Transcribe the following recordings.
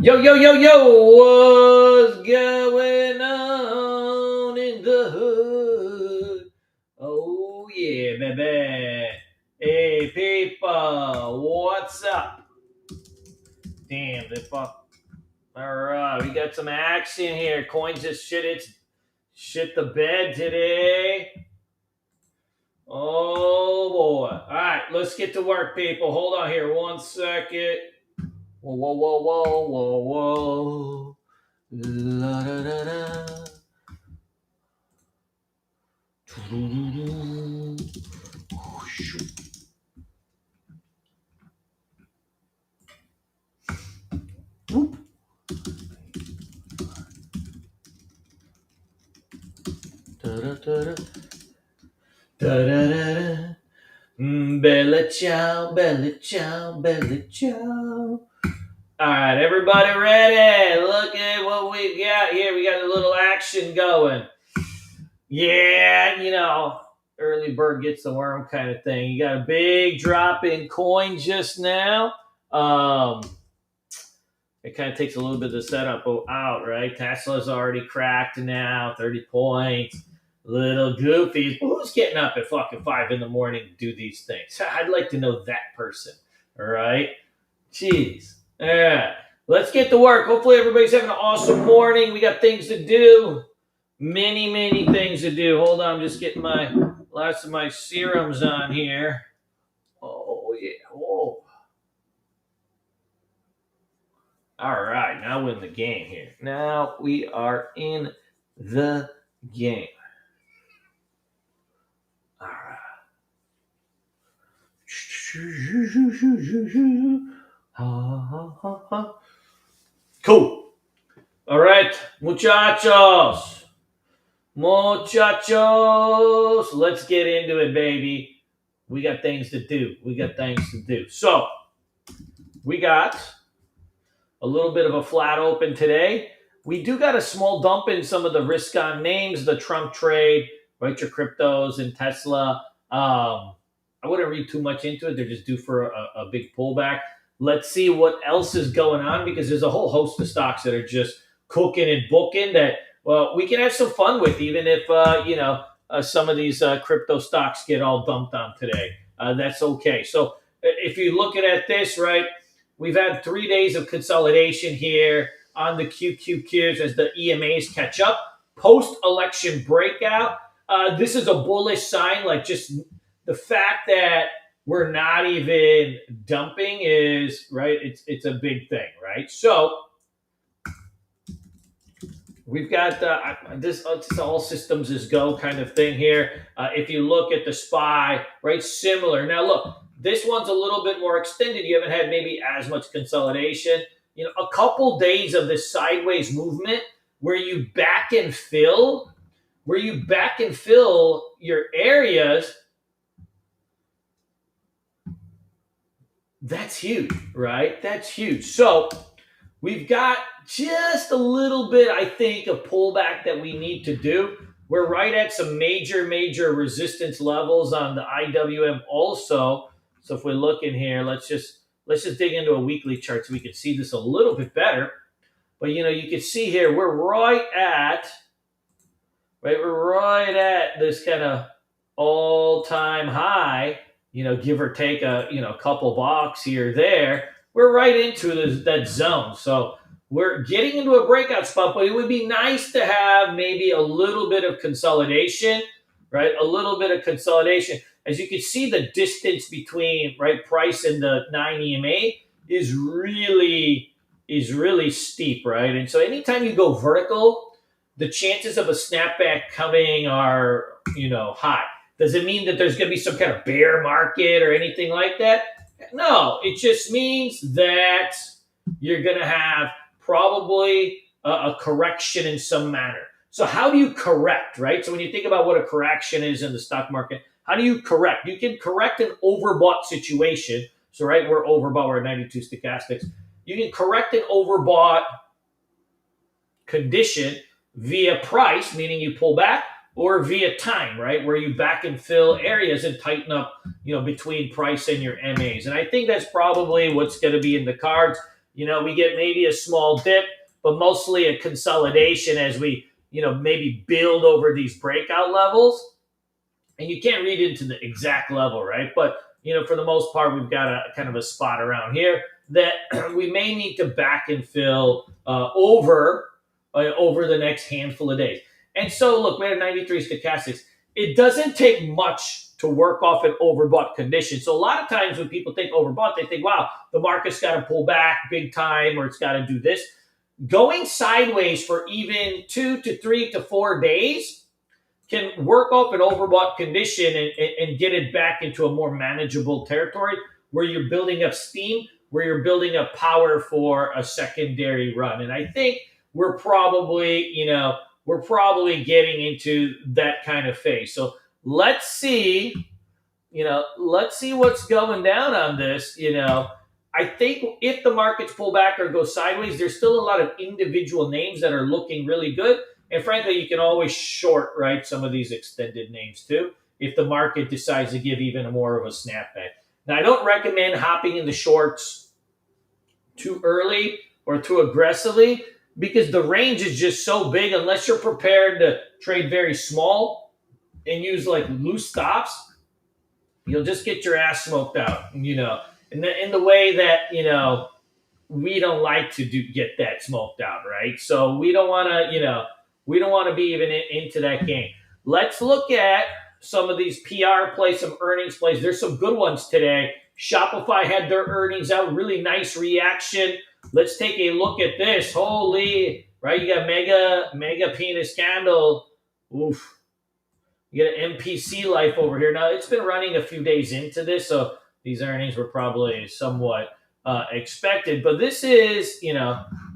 Yo, yo, yo, yo, what's going on in the hood? Oh, yeah, baby. Hey, people, what's up? Damn, they fuck. All right, we got some action here. Coins just shit the bed today. Oh, boy. All right, let's get to work, people. Hold on here 1 second. Whoa, whoa, whoa, whoa, whoa, whoa. La, da, da, da. Bella ciao, bella ciao, bella ciao. All right, everybody ready? Look at what we got here. We got a little action going. Yeah, early bird gets the worm kind of thing. You got a big drop in coin just now. Um, it kind of takes a little bit of the setup out, right? Tesla's already cracked now, 30 points. Little goofy. Who's getting up at fucking 5 in the morning to do these things? I'd like to know that person. All right. Jeez. Yeah. Let's get to work. Hopefully everybody's having an awesome morning. We got things to do. Many, many things to do. Hold on, I'm just getting my lots of my serums on here. Oh yeah. Whoa. All right, now we're in the game here. Now we are in the game. All right. Cool. All right, muchachos. Muchachos. Let's get into it, baby. We got things to do. So, we got a little bit of a flat open today. We do got a small dump in some of the risk on names, the Trump trade, right? Your cryptos and Tesla. I wouldn't read too much into it. They're just due for a big pullback. Let's see what else is going on because there's a whole host of stocks that are just cooking and booking that, well, we can have some fun with, even if, some of these crypto stocks get all dumped on today. That's okay. So if you're looking at this, right, we've had 3 days of consolidation here on the QQQs as the EMAs catch up. Post-election breakout. This is a bullish sign. Like just the fact that we're not even dumping is right. It's a big thing, right? So we've got this. It's all systems is go kind of thing here. If you look at the SPY, right, similar. Now look, this one's a little bit more extended. You haven't had maybe as much consolidation. A couple days of this sideways movement where you back and fill your areas. That's huge, right? That's huge. So we've got just a little bit, I think, of pullback that we need to do. We're right at some major, major resistance levels on the IWM also. So if we look in here, let's just dig into a weekly chart so we can see this a little bit better. But you can see here we're right at this kind of all-time high. Give or take a couple bucks here or there. We're right into that zone. So we're getting into a breakout spot, but it would be nice to have maybe a little bit of consolidation, right? A little bit of consolidation. As you can see, the distance between price and the 9 EMA is really steep, right? And so anytime you go vertical, the chances of a snapback coming are high. Does it mean that there's going to be some kind of bear market or anything like that? No, it just means that you're going to have probably a correction in some manner. So how do you correct, right? So when you think about what a correction is in the stock market, how do you correct? You can correct an overbought situation. So we're overbought, we're at 92 stochastics. You can correct an overbought condition via price, meaning you pull back, or via time, right, where you back and fill areas and tighten up, between price and your MAs. And I think that's probably what's going to be in the cards. We get maybe a small dip, but mostly a consolidation as we, maybe build over these breakout levels. And you can't read into the exact level, right? But for the most part, we've got a kind of a spot around here that we may need to back and fill over the next handful of days. And so, look, we had 93 stochastics. It doesn't take much to work off an overbought condition. So a lot of times when people think overbought, they think, wow, the market's got to pull back big time or it's got to do this. Going sideways for even 2 to 3 to 4 days can work off an overbought condition and get it back into a more manageable territory where you're building up steam, where you're building up power for a secondary run. And I think we're probably getting into that kind of phase. So let's see, what's going down on this. I think if the markets pull back or go sideways, there's still a lot of individual names that are looking really good. And frankly, you can always short, right, some of these extended names too, if the market decides to give even more of a snapback. Now, I don't recommend hopping into shorts too early or too aggressively because the range is just so big. Unless you're prepared to trade very small and use like loose stops, you'll just get your ass smoked out, in the way that, we don't like to get that smoked out, right? So we don't want to be even into that game. Let's look at some of these PR plays, some earnings plays. There's some good ones today. Shopify had their earnings out, really nice reaction. Let's take a look at this. Holy, right? You got mega penis candle. Oof. You got an MPC life over here. Now, it's been running a few days into this, so these earnings were probably somewhat expected. But this is,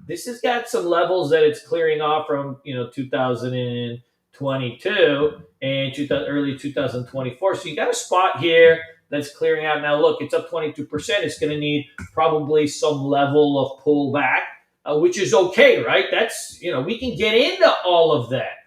this has got some levels that it's clearing off from, 2022 and early 2024. So you got a spot here that's clearing out. Now, look, it's up 22%. It's going to need probably some level of pullback, which is okay, right? That's, we can get into all of that.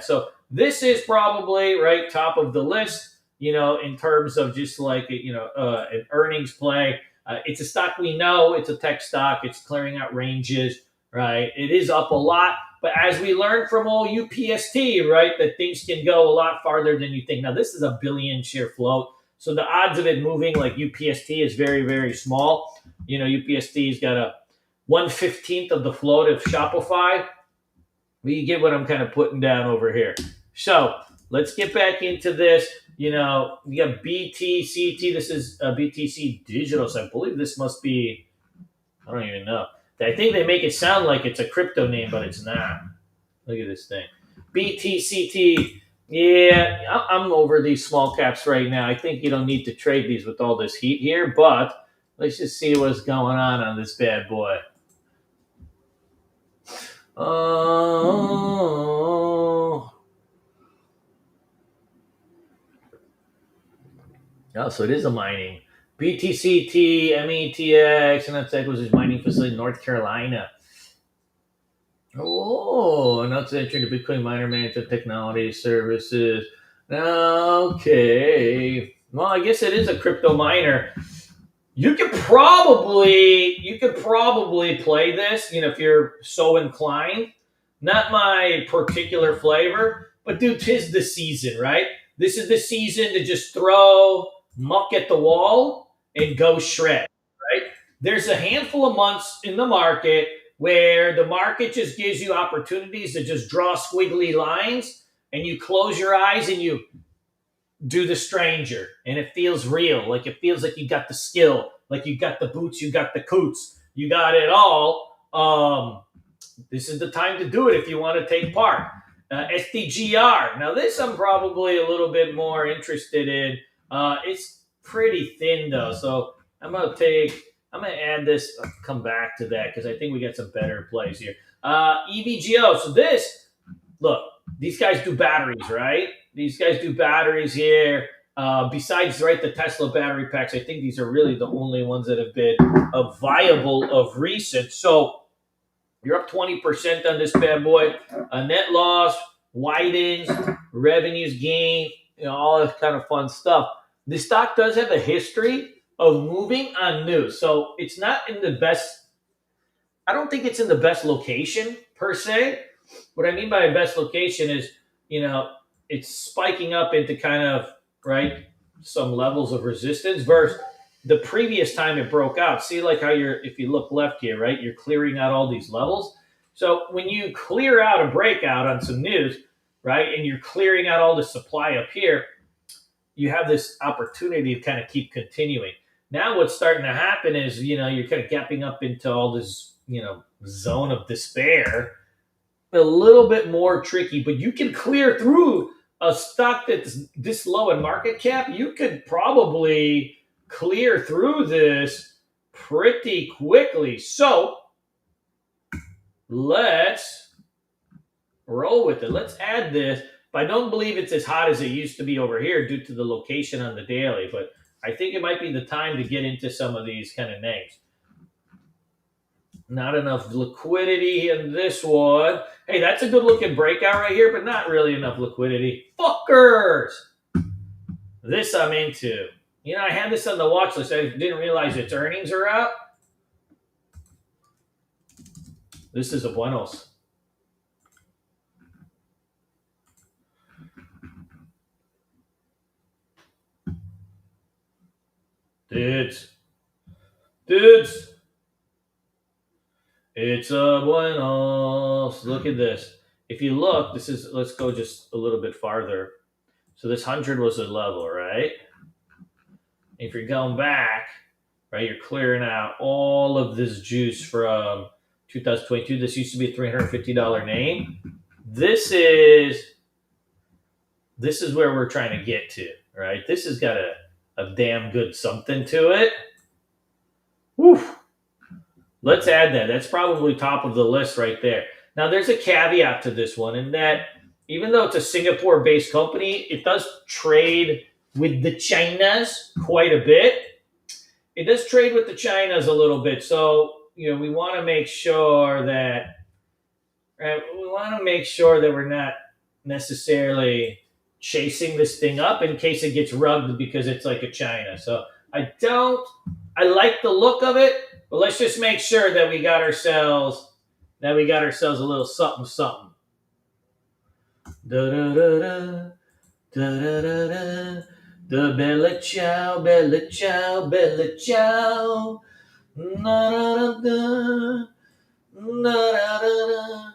So this is probably right top of the list, in terms of just like, an earnings play. It's a stock we know. It's a tech stock. It's clearing out ranges, right? It is up a lot. But as we learned from old UPST, right, that things can go a lot farther than you think. Now, this is a billion share float. So the odds of it moving like UPST is very, very small. UPST's got a 1/15th of the float of Shopify. But you get what I'm kind of putting down over here. So let's get back into this. You got BTCT. This is BTC Digital. So I believe this must be, I don't even know. I think they make it sound like it's a crypto name, but it's not. Look at this thing. BTCT. Yeah, I'm over these small caps right now. I think you don't need to trade these with all this heat here, but let's just see what's going on this bad boy. Oh, so it is a mining. BTCT, METX, and that's Acquisition Mining Facility in North Carolina. Oh, and that's entering the Bitcoin miner management technology services. Okay. Well, I guess it is a crypto miner. You could probably play this, if you're so inclined. Not my particular flavor, but dude, 'tis the season, right? This is the season to just throw muck at the wall and go shred, right? There's a handful of months in the market where the market just gives you opportunities to just draw squiggly lines and you close your eyes and you do the stranger and it feels real. Like it feels like you got the skill, like you got the boots, you got the coots, you got it all. This is the time to do it if you want to take part. SDGR. Now this I'm probably a little bit more interested in. It's pretty thin though. So I'm going to add this, come back to that because I think we got some better plays here. EVGO. So look, these guys do batteries, right? These guys do batteries here. Besides, right, the Tesla battery packs, I think these are really the only ones that have been viable of recent. So you're up 20% on this bad boy. Net loss widens, revenues gain, all this kind of fun stuff. The stock does have a history of moving on news. So it's not in the best, I don't think it's in the best location per se. What I mean by best location is, you know, it's spiking up into kind of, right, some levels of resistance versus the previous time it broke out. See, like how you're, if you look left here, right, you're clearing out all these levels. So when you clear out a breakout on some news, right, and you're clearing out all the supply up here, you have this opportunity to kind of keep continuing. Now, what's starting to happen is, you're kind of gapping up into all this, zone of despair, a little bit more tricky, but you can clear through a stock that's this low in market cap. You could probably clear through this pretty quickly. So let's roll with it. Let's add this. But I don't believe it's as hot as it used to be over here due to the location on the daily. But I think it might be the time to get into some of these kind of names. Not enough liquidity in this one. Hey, that's a good looking breakout right here, but not really enough liquidity. Fuckers! This I'm into. I had this on the watch list. I didn't realize its earnings are out. This is a buenos. Dudes. It's a buenos. Look at this. If you look, let's go just a little bit farther. So this 100 was a level, right? If you're going back, right, you're clearing out all of this juice from 2022. This used to be a $350 name. This is where we're trying to get to, right? This has got a damn good something to it. Woo. Let's add that. That's probably top of the list right there. Now, there's a caveat to this one in that even though it's a Singapore-based company, it does trade with the Chinas quite a bit. It does trade with the Chinas a little bit. So, we want to make sure that we're not necessarily chasing this thing up in case it gets rugged because it's like a China. So I like the look of it, but let's just make sure that we got ourselves a little something something. Da da da da da da da. The bella ciao, bella ciao, bella ciao. Na da da da.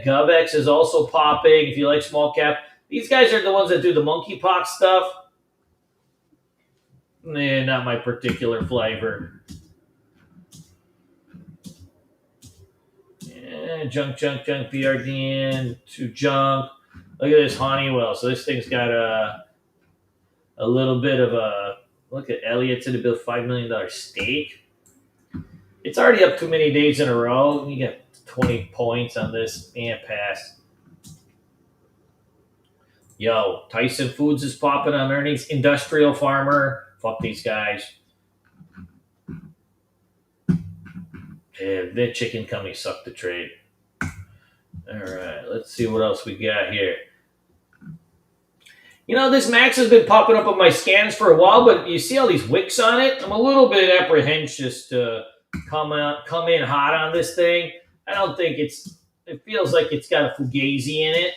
GovX is also popping. If you like small cap, these guys are the ones that do the monkeypox stuff. Not my particular flavor. Junk, BRDN to junk. Look at this Honeywell. So this thing's got a little bit of a look at Elliott's at about $5 million stake. It's already up too many days in a row. You get 20 points on this and pass. Yo, Tyson Foods is popping on earnings. Industrial Farmer. Fuck these guys. Yeah, the chicken company sucked the trade. All right, let's see what else we got here. This Max has been popping up on my scans for a while, but you see all these wicks on it? I'm a little bit apprehensive to come in hot on this thing. I don't think it feels like it's got a fugazi in it.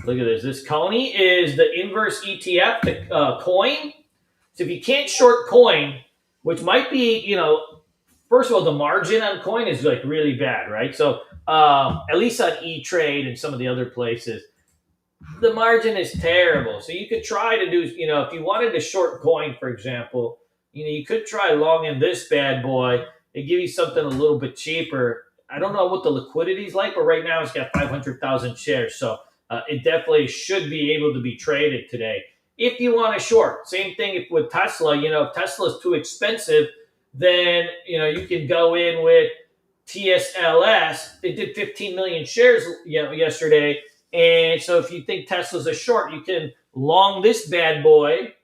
Look at this. This Coney is the inverse ETF to coin. So if you can't short coin, which might be, first of all, the margin on coin is like really bad, right? So at least on E-Trade and some of the other places, the margin is terrible. So you could try to do, if you wanted to short coin, for example, you could try long in this bad boy. They give you something a little bit cheaper. I don't know what the liquidity is like, but right now it's got 500,000 shares. So it definitely should be able to be traded today. If you want to short, same thing with Tesla. If Tesla is too expensive, then you can go in with TSLS. They did 15 million shares yesterday. And so if you think Tesla's a short, you can long this bad boy.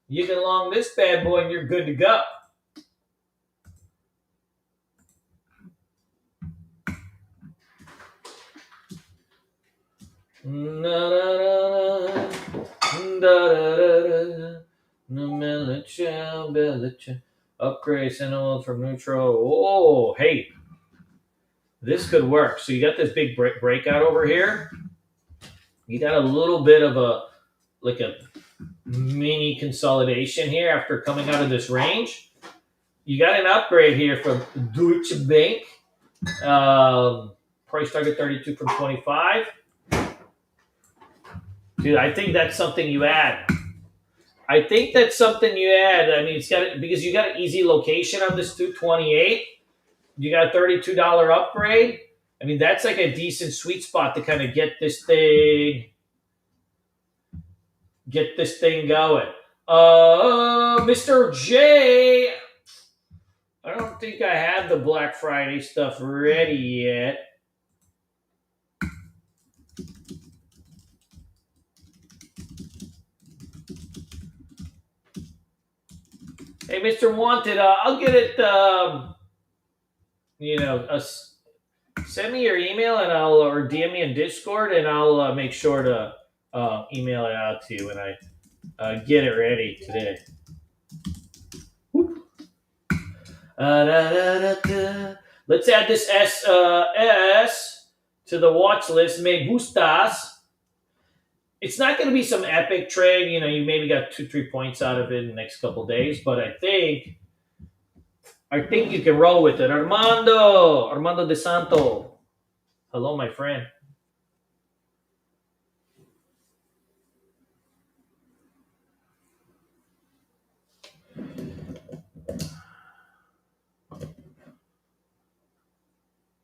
You can long this bad boy and you're good to go. Belichick. Upgrade Sentinel from neutral. Oh, hey, this could work. So you got this big breakout over here. You got a little bit of a mini consolidation here after coming out of this range. You got an upgrade here from Deutsche Bank. Price target 32 from 25. Dude, I think that's something you add. I think that's something you add. I mean, it's got because you got an easy location on this 228. You got a $32 upgrade. I mean, that's like a decent sweet spot to kind of get this thing going. Mr. J, I don't think I have the Black Friday stuff ready yet. Hey, Mr. Wanted, I'll get it. Send me your email and or DM me in Discord, and I'll make sure to email it out to you when I get it ready today. Let's add this S to the watch list. Me gustas. It's not going to be some epic trade. You know, you maybe got 2-3 points out of it in the next couple of days, but I think you can roll with it. Armando De Santo. Hello, my friend.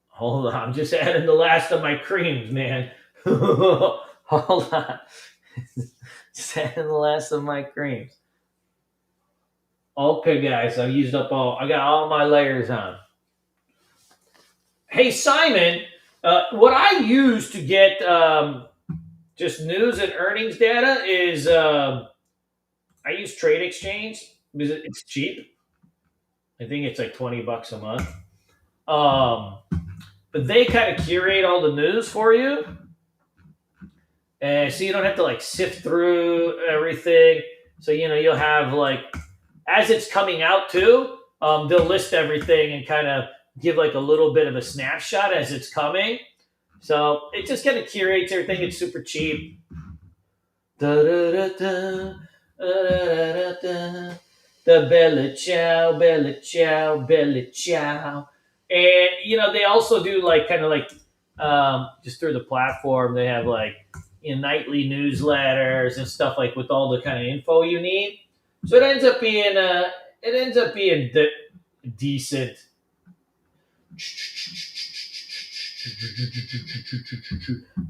Hold on, I'm just adding the last of my creams, man. Hold on. Just adding the last of my creams. Okay, guys, I got all my layers on. Hey, Simon, what I use to get just news and earnings data is I use Trade Exchange because it's cheap. I think it's like $20 a month. But they kind of curate all the news for you. And so you don't have to like sift through everything. So, you'll have like, as it's coming out too, they'll list everything and kind of give like a little bit of a snapshot as it's coming. So it just kind of curates everything. It's super cheap. The Bella Ciao, Bella Ciao, Bella Ciao. And, they also do like kind of like just through the platform, they have like nightly newsletters and stuff like with all the kind of info you need. So it ends up being decent.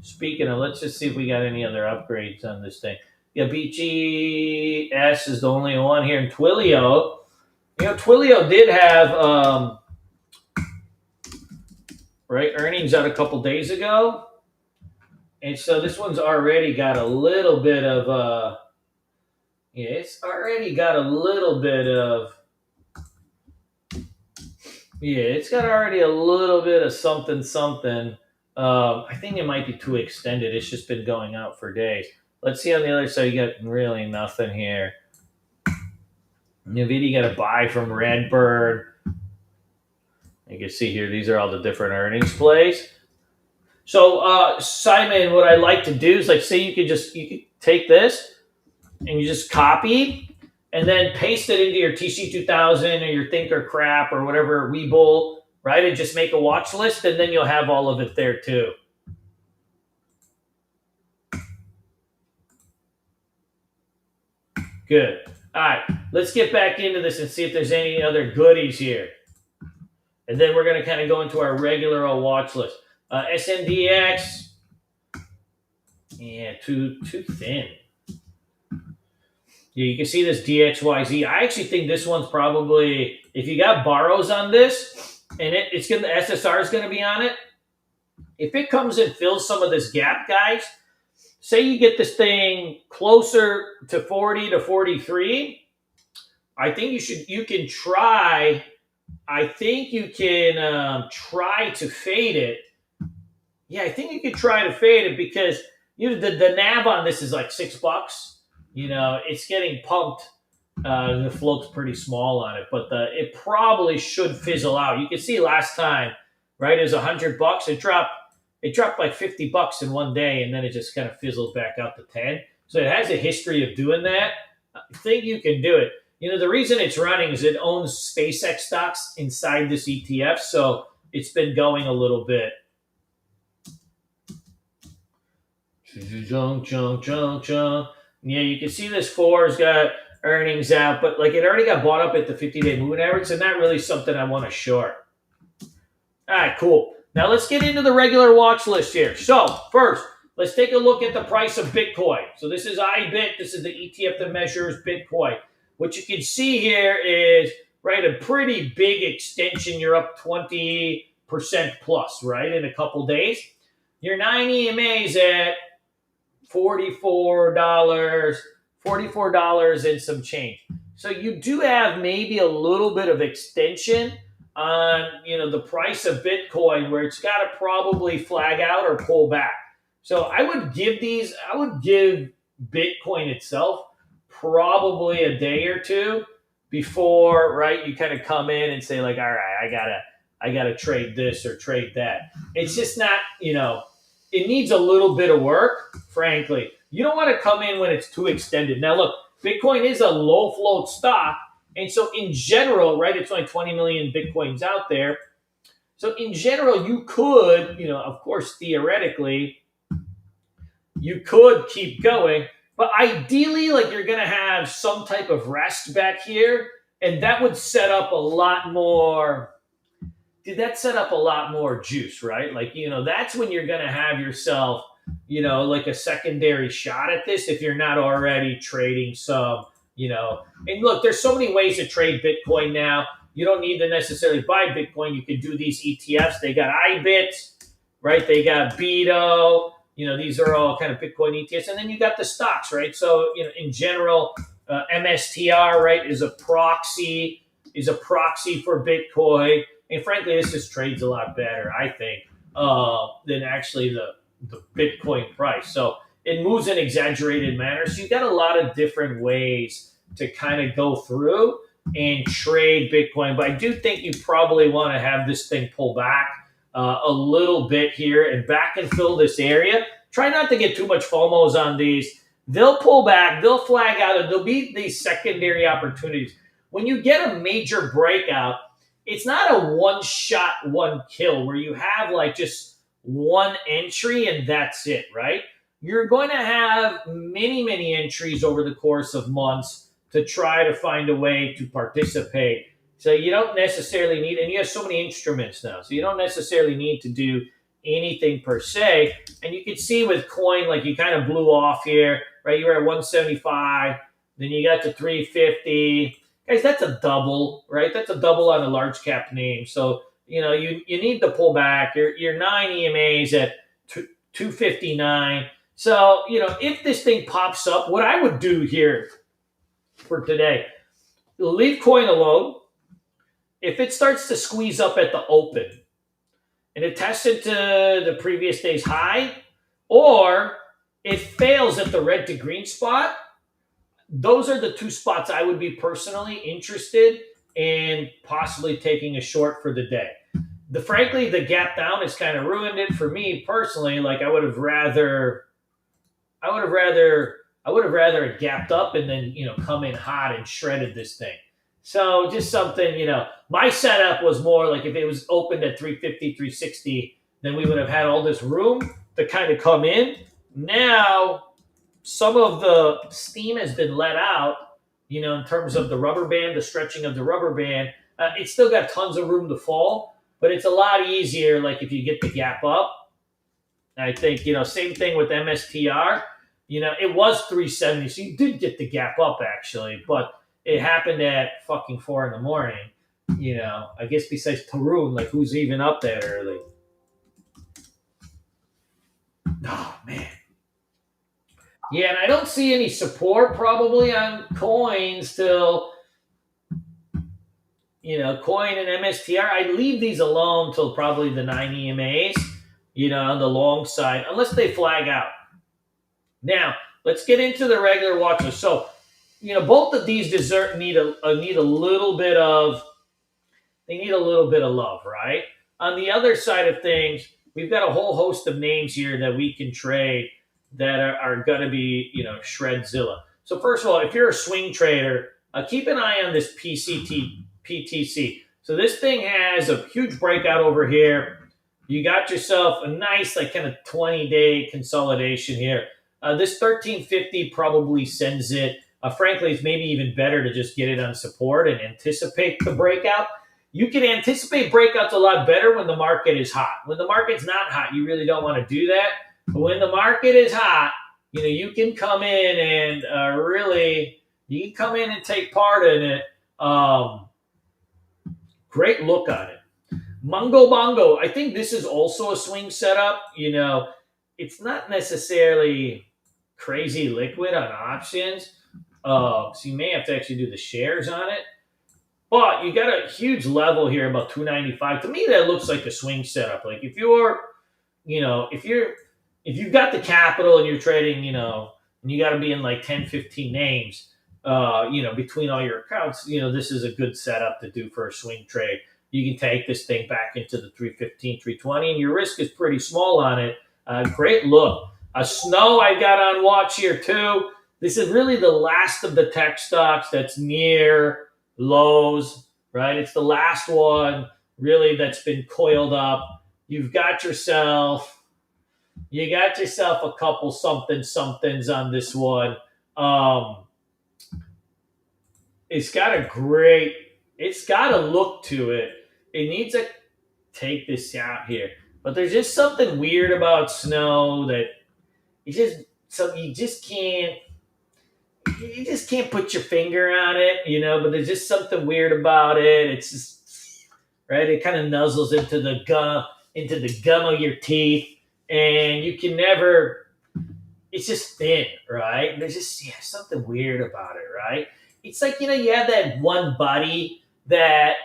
Speaking of, let's just see if we got any other upgrades on this thing. Yeah, BGS is the only one here in Twilio. Twilio did have earnings out a couple days ago, and so this one's already got a little bit of it's already got a little bit of it's got already a little bit of something. I think it might be too extended. It's just been going out for days. Let's see on the other side. You got really nothing here. NVIDIA got a buy from Redbird. You can see here, these are all the different earnings plays. So, Simon, what I like to do is like, say you could take this and you just copy and then paste it into your TC2000 or your Thinker or whatever Webull, right? And just make a watch list, and then you'll have all of it there too. Good. All right, let's get back into this and see if there's any other goodies here. And then we're going to kind of go into our regular old watch list. SNDX, yeah, too thin. Yeah, you can see this DXYZ. I actually think this one's probably, if you got borrows on this, and the SSR is going to be on it. If it comes and fills some of this gap, guys, say you get this thing closer to 40 to 43, I think you can try. I think you can try to fade it. Yeah, I think you can try to fade it because the nav on this is like $6. It's getting pumped The float's pretty small on it, but it probably should fizzle out. You can see last time, right? It was $100. It dropped like $50 in one day, and then it just kind of fizzles back out to 10. So it has a history of doing that. I think you can do it. The reason it's running is it owns SpaceX stocks inside this ETF, so it's been going a little bit. Junk, junk, junk, junk. Yeah, you can see this four's got earnings out, but like it already got bought up at the 50-day moving average, so not really something I want to short. All right, cool. Now let's get into the regular watch list here. So first, let's take a look at the price of Bitcoin. So this is IBIT. This is the ETF that measures Bitcoin. What you can see here is, right, a pretty big extension. You're up 20% plus, right, in a couple days. Your 9 EMAs at $44 and some change. So you do have maybe a little bit of extension on the price of Bitcoin, where it's got to probably flag out or pull back. So I would give Bitcoin itself probably a day or two before, right, you kind of come in and say like, all right, I gotta trade this or trade that. It's just not, it needs a little bit of work, frankly. You don't want to come in when it's too extended. Now look, Bitcoin is a low float stock. And so in general, right, it's only 20 million Bitcoins out there. So in general, you could, of course, theoretically, you could keep going. But ideally, like, you're going to have some type of rest back here. And that would set up a lot more. That set up a lot more juice, right? Like, that's when you're going to have yourself, like a secondary shot at this if you're not already trading some. And look, there's so many ways to trade Bitcoin now. You don't need to necessarily buy Bitcoin. You can do these ETFs. They got IBIT, right? They got BITO. These are all kind of Bitcoin ETFs. And then you got the stocks, right? So, in general, MSTR, right, is a proxy for Bitcoin. And frankly, this just trades a lot better, I think, than actually the Bitcoin price. So it moves in exaggerated manner. So you got a lot of different ways to kind of go through and trade Bitcoin. But I do think you probably want to have this thing pull back a little bit here and back and fill this area. Try not to get too much FOMOs on these. They'll pull back, they'll flag out, and there'll be these secondary opportunities. When you get a major breakout, it's not a one shot, one kill where you have like just one entry and that's it, right? You're going to have many, many entries over the course of months to try to find a way to participate. So you don't necessarily need, and you have so many instruments now, so you don't necessarily need to do anything per se. And you can see with coin, like you kind of blew off here, right? You were at 175, then you got to 350. Guys, that's a double, right? That's a double on a large cap name. So, you need to pull back. Your 9 EMAs at 259. So, if this thing pops up, what I would do here for today, leave coin alone. If it starts to squeeze up at the open and it tests into the previous day's high, or it fails at the red to green spot, those are the two spots I would be personally interested in possibly taking a short for the day. Frankly, the gap down has kind of ruined it for me personally. Like I would have rather it gapped up and then, come in hot and shredded this thing. So just something, my setup was more like if it was opened at 350, 360, then we would have had all this room to kind of come in. Now, some of the steam has been let out, in terms of the rubber band, the stretching of the rubber band. It's still got tons of room to fall, but it's a lot easier, like if you get the gap up. I think, same thing with MSTR. It was 370, so you did get the gap up, actually, but it happened at fucking 4 in the morning. I guess besides Tarun, like, who's even up that early? Oh, man. Yeah, and I don't see any support probably on coins till, coin and MSTR. I'd leave these alone till probably the 9 EMAs, on the long side, unless they flag out. Now, let's get into the regular watch list. So both of these dessert need a little bit of they need a little bit of love, right? On the other side of things, we've got a whole host of names here that we can trade that are going to be, Shredzilla. So first of all, if you're a swing trader, keep an eye on this PTC. So this thing has a huge breakout over here. You got yourself a nice, like, kind of 20-day consolidation here. This 1350 probably sends it. Frankly, it's maybe even better to just get it on support and anticipate the breakout. You can anticipate breakouts a lot better when the market is hot. When the market's not hot, you really don't want to do that. But when the market is hot, you can come in and you can come in and take part in it. Great look on it. Mungo Bongo, I think this is also a swing setup. It's not necessarily crazy liquid on options. So you may have to actually do the shares on it. But you got a huge level here, about 295. To me, that looks like a swing setup. Like if you've got the capital and you're trading, and you got to be in like 10, 15 names, between all your accounts, this is a good setup to do for a swing trade. You can take this thing back into the 315, 320, and your risk is pretty small on it. Great look. Snow I got on watch here too. This is really the last of the tech stocks that's near lows, right? It's the last one really that's been coiled up. You got yourself a couple somethings on this one. It's got a look to it. It needs to take this out here. But there's just something weird about Snow that you just can't put your finger on it, but there's just something weird about it. It's just right. It kind of nuzzles into the gum of your teeth, and you can never. It's just thin, right? There's just something weird about it, right? It's like you have that one buddy that's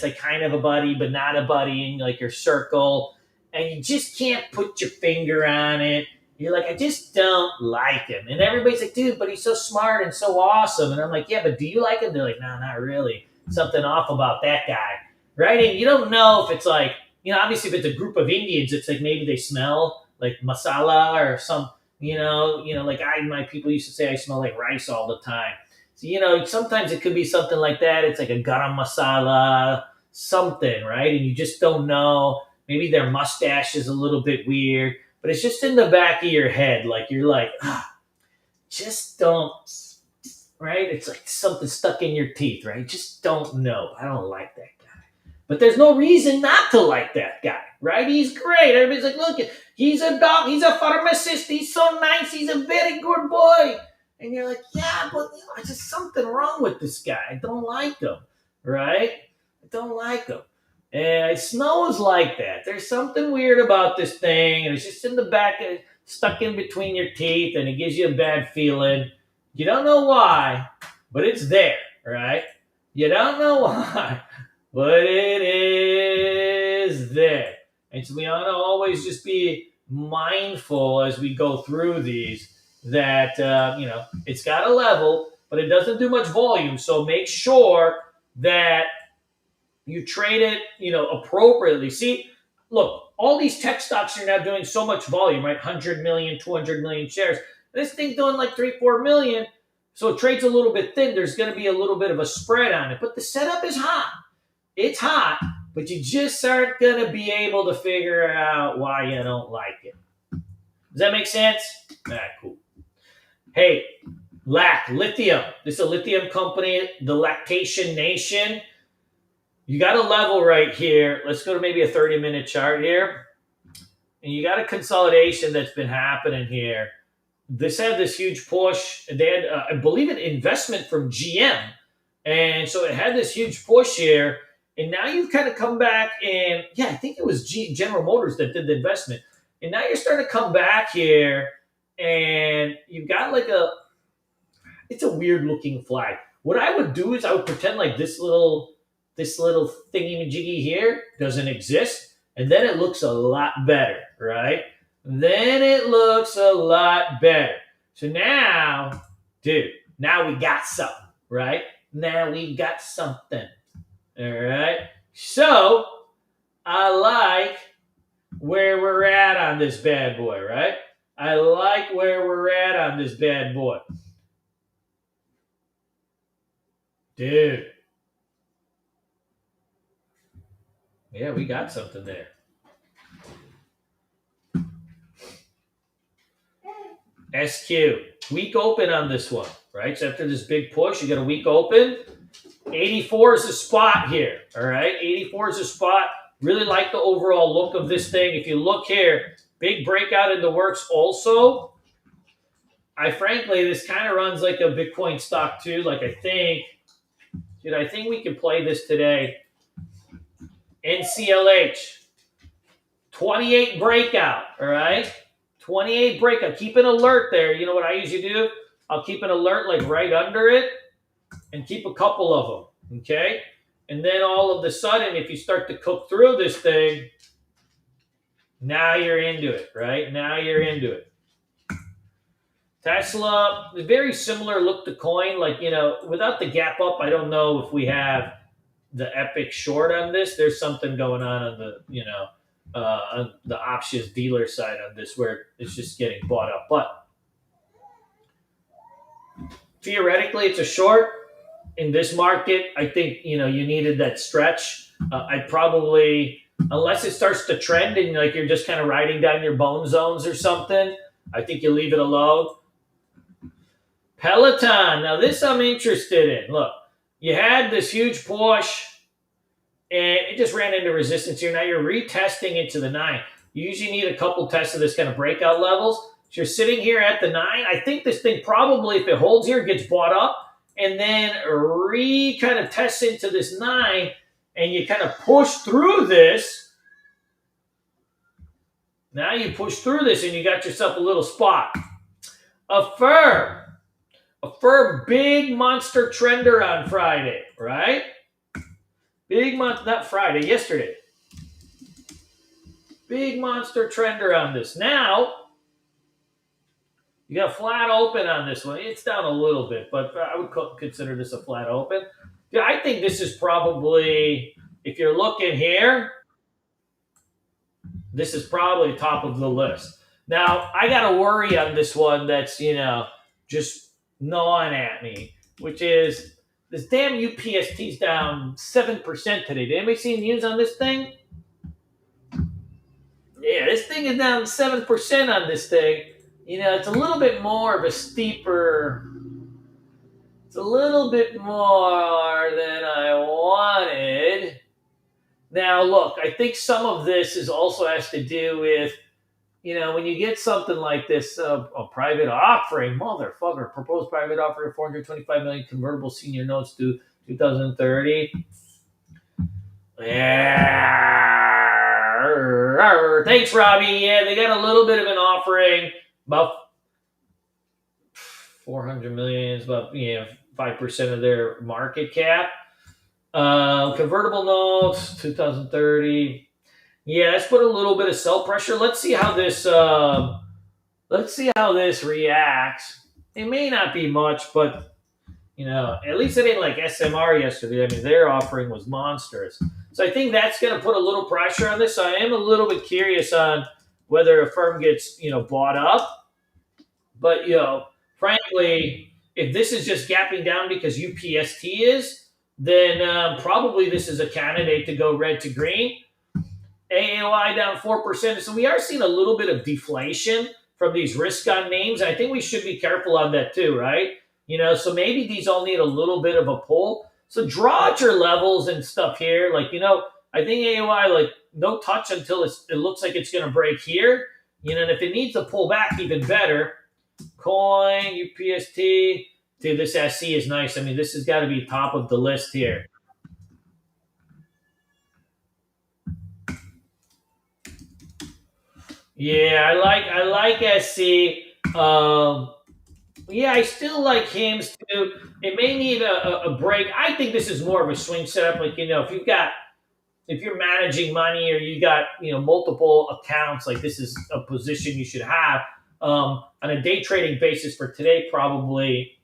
like kind of a buddy but not a buddy in like your circle, and you just can't put your finger on it. You're like, I just don't like him. And everybody's like, dude, but he's so smart and so awesome. And I'm like, yeah, but do you like him? They're like, no, not really. Something off about that guy, right? And you don't know if it's like, obviously if it's a group of Indians, it's like maybe they smell like masala or some, like my people used to say I smell like rice all the time. So, sometimes it could be something like that. It's like a garam masala, something, right? And you just don't know. Maybe their mustache is a little bit weird. But it's just in the back of your head, like you're like, just don't, right? It's like something stuck in your teeth, right? Just don't know. I don't like that guy. But there's no reason not to like that guy, right? He's great. Everybody's like, look, he's a dog. He's a pharmacist. He's so nice. He's a very good boy. And you're like, yeah, but there's just something wrong with this guy. I don't like him, right? I don't like him. And Snow is like that. There's something weird about this thing, and it's just in the back, stuck in between your teeth, and it gives you a bad feeling. You don't know why, but it's there, right? You don't know why, but it is there. And so we ought to always just be mindful as we go through these that, it's got a level, but it doesn't do much volume. So make sure that you trade it, appropriately. See, look, all these tech stocks are now doing so much volume, right? 100 million, 200 million shares. This thing's doing like 3-4 million. So it trades a little bit thin. There's going to be a little bit of a spread on it. But the setup is hot. It's hot, but you just aren't going to be able to figure out why you don't like it. Does that make sense? Cool. Hey, Lithium. This is a lithium company, the Lactation Nation. You got a level right here. Let's go to maybe a 30-minute chart here. And you got a consolidation that's been happening here. This had this huge push. They had, I believe, an investment from GM. And so it had this huge push here. And now you've kind of come back and, I think it was General Motors that did the investment. And now you're starting to come back here. And you've got like it's a weird looking flag. What I would do is I would pretend like this little thingy-majiggy here doesn't exist, and then it looks a lot better, right? Then it looks a lot better. So now, dude, Now we got something, right? Now we got something. All right. So I like where we're at on this bad boy, right? I like where we're at on this bad boy. Dude. Yeah, we got something there. SQ. Week open on this one, right? So after this big push, you got a week open. 84 is a spot here, all right? 84 is a spot. Really like the overall look of this thing. If you look here, big breakout in the works also. I frankly, this kind of runs like a Bitcoin stock too. Like I think we can play this today. NCLH, 28 breakout, all right? 28 breakout. Keep an alert there. You know what I usually do? I'll keep an alert like right under it and keep a couple of them, okay? And then all of a sudden, if you start to cook through this thing, now you're into it, right? Now you're into it. Tesla, very similar look to coin. Like, without the gap up, I don't know if we have the epic short on this. There's something going on the, on the options dealer side on this where it's just getting bought up. But theoretically, it's a short. In this market, I think, you needed that stretch. I'd probably, unless it starts to trend and like you're just kind of riding down your bone zones or something, I think you leave it alone. Peloton. Now, this I'm interested in. Look, you had this huge push, and it just ran into resistance here. Now you're retesting it to the 9. You usually need a couple tests of this kind of breakout levels. So you're sitting here at the 9. I think this thing probably, if it holds here, gets bought up, and then kind of tests into this 9, and you kind of push through this. Now you push through this, and you got yourself a little spot. Affirm, big monster trender on Friday, right? Not Friday, yesterday. Big monster trender on this. Now, you got a flat open on this one. It's down a little bit, but I would consider this a flat open. Yeah, I think this is probably, if you're looking here, this is probably top of the list. Now, I got to worry on this one that's, just gnawing at me, which is this damn UPST's down 7% today. Did anybody see news on this thing? Yeah, this thing is down 7% on this thing. It's a little bit more of a steeper. It's a little bit more than I wanted. Now, look, I think some of this also has to do with, when you get something like this, a private offering, motherfucker, proposed private offering of 425 million convertible senior notes due 2030. Yeah. Thanks, Robbie. Yeah, they got a little bit of an offering, about 400 million, is about 5% of their market cap. Convertible notes, 2030. Yeah, let's put a little bit of sell pressure. Let's see how this reacts. It may not be much, but at least it ain't like SMR yesterday. I mean, their offering was monstrous. So I think that's going to put a little pressure on this. So I am a little bit curious on whether a firm gets bought up. But frankly, if this is just gapping down because UPST is, then probably this is a candidate to go red to green. AAOI down 4%. So we are seeing a little bit of deflation from these risk-on names. I think we should be careful on that too, right? So maybe these all need a little bit of a pull. So draw at your levels and stuff here. Like, I think AOI, like, no touch until it looks like it's going to break here. And if it needs to pull back, even better. Coin, UPST. Dude, this SC is nice. I mean, this has got to be top of the list here. Yeah, I like SC. Yeah, I still like HIMS too. It may need a break. I think this is more of a swing setup. Like, if you're managing money or you got, multiple accounts, like this is a position you should have. On a day trading basis for today, probably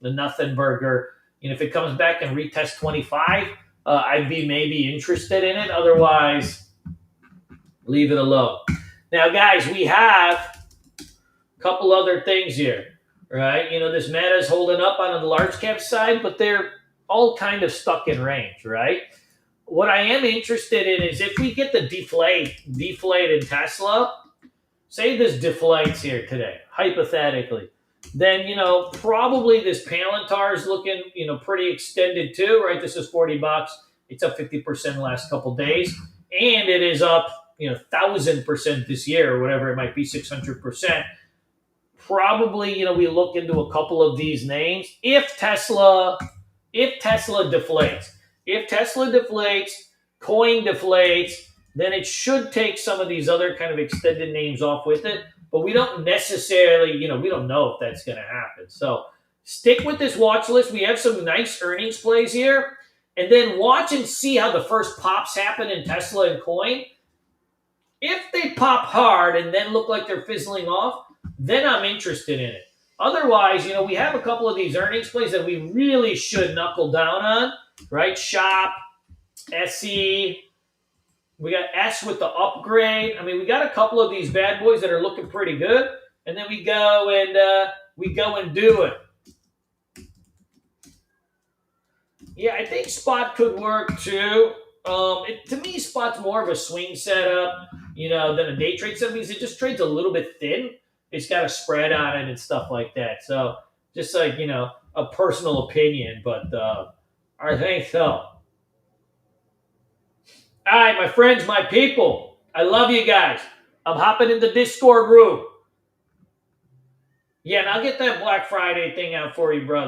the nothing burger. If it comes back and retest 25, I'd be maybe interested in it. Otherwise, leave it alone. Now, guys, we have a couple other things here, right? This meta is holding up on the large cap side, but they're all kind of stuck in range, right? What I am interested in is if we get the deflate in Tesla, say this deflates here today, hypothetically, then probably this Palantir is looking pretty extended too, right? This is $40. It's up 50% in the last couple days, and it is up 1,000% this year or whatever it might be, 600%. Probably we look into a couple of these names if Tesla deflates. If Tesla deflates, coin deflates, then it should take some of these other kind of extended names off with it. But we don't necessarily, we don't know if that's going to happen. So stick with this watch list. We have some nice earnings plays here. And then watch and see how the first pops happen in Tesla and coin. If they pop hard and then look like they're fizzling off, then I'm interested in it. Otherwise, we have a couple of these earnings plays that we really should knuckle down on, right? Shop, SE, we got S with the upgrade. I mean, we got a couple of these bad boys that are looking pretty good, and then we go and do it. Yeah, I think spot could work too. To me, spot's more of a swing setup, than a day trade setup because it just trades a little bit thin. It's got a spread on it and stuff like that. So just like, a personal opinion, but I think so. All right, my friends, my people, I love you guys. I'm hopping in the Discord room. Yeah, and I'll get that Black Friday thing out for you, brother.